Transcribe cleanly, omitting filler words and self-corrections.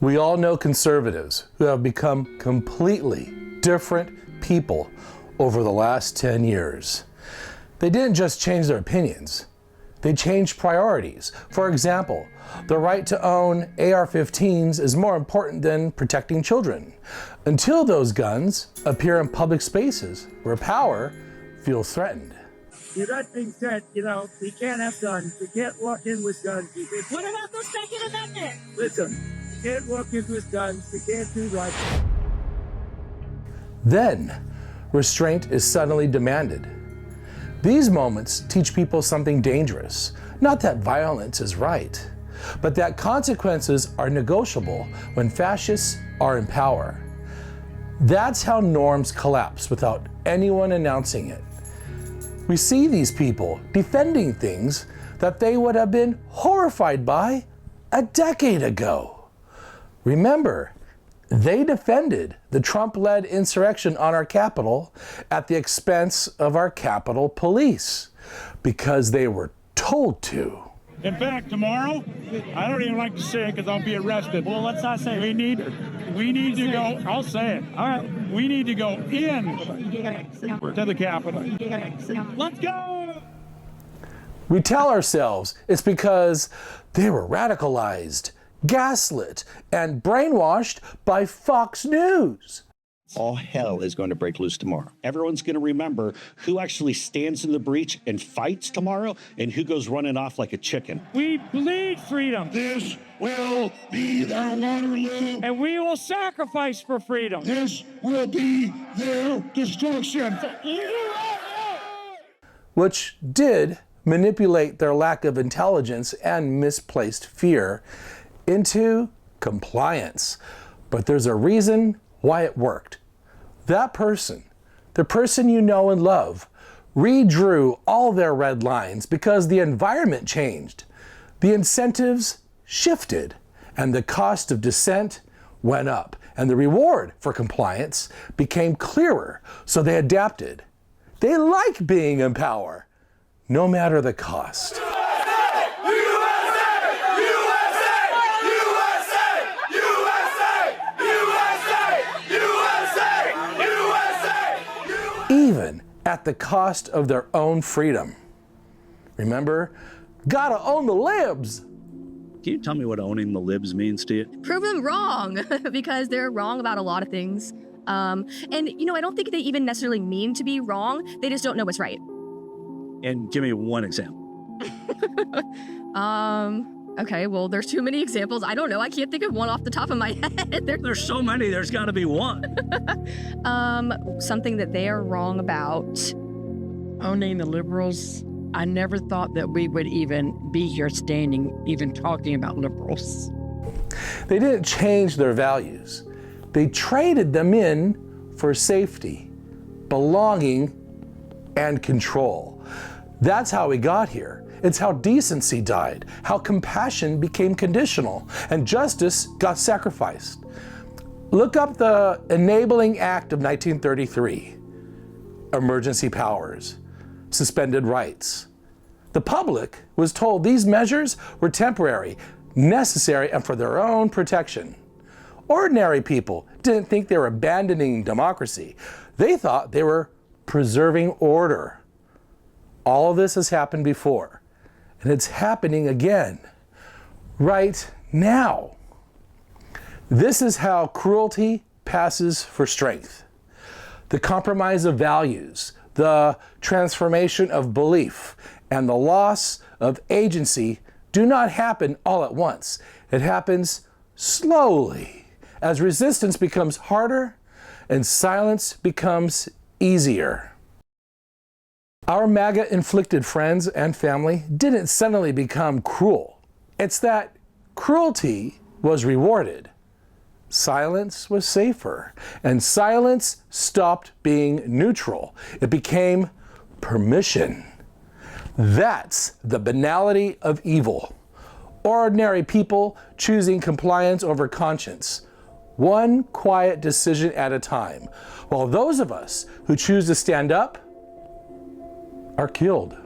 We all know conservatives who have become completely different people over the last 10 years. They didn't just change their opinions, they changed priorities. For example, the right to own AR-15s is more important than protecting children, until those guns appear in public spaces where power feels threatened. That being said, we can't have guns. We can't walk in with guns. What about the Second Amendment? Listen, we can't walk in with guns. We can't do that. Then, restraint is suddenly demanded. These moments teach people something dangerous. Not that violence is right, but that consequences are negotiable when fascists are in power. That's how norms collapse without anyone announcing it. We see these people defending things that they would have been horrified by a decade ago. Remember, they defended the Trump-led insurrection on our Capitol at the expense of our Capitol Police because they were told to. In fact, tomorrow, I don't even like to say it because I'll be arrested. Well, let's not say it. We need to go, I'll say it. All right. We need to go in to the Capitol. Let's go! We tell ourselves it's because they were radicalized, gaslit, and brainwashed by Fox News. All hell is going to break loose tomorrow. Everyone's going to remember who actually stands in the breach and fights tomorrow and who goes running off like a chicken. We bleed freedom. This will be their Waterloo. And we will sacrifice for freedom. This will be their destruction. Which did manipulate their lack of intelligence and misplaced fear into compliance. But there's a reason why it worked. That person, the person you know and love, redrew all their red lines because the environment changed, the incentives shifted, and the cost of dissent went up, and the reward for compliance became clearer, so they adapted. They like being in power, no matter the cost. Even at the cost of their own freedom. Remember, gotta own the libs. Can you tell me what owning the libs means to you? Prove them wrong, because they're wrong about a lot of things. And, I don't think they even necessarily mean to be wrong. They just don't know what's right. And give me one example. Okay, well, there's too many examples. I don't know. I can't think of one off the top of my head. There's so many, there's got to be one. Something that they are wrong about. Owning the liberals, I never thought that we would even be here standing, even talking about liberals. They didn't change their values. They traded them in for safety, belonging, and control. That's how we got here. It's how decency died, how compassion became conditional, and justice got sacrificed. Look up the Enabling Act of 1933. Emergency powers, suspended rights. The public was told these measures were temporary, necessary, and for their own protection. Ordinary people didn't think they were abandoning democracy. They thought they were preserving order. All of this has happened before, and it's happening again, right now. This is how cruelty passes for strength. The compromise of values, the transformation of belief, and the loss of agency do not happen all at once. It happens slowly, as resistance becomes harder and silence becomes easier. Our MAGA-inflicted friends and family didn't suddenly become cruel. It's that cruelty was rewarded. Silence was safer, and silence stopped being neutral. It became permission. That's the banality of evil. Ordinary people choosing compliance over conscience, one quiet decision at a time, while those of us who choose to stand up are killed.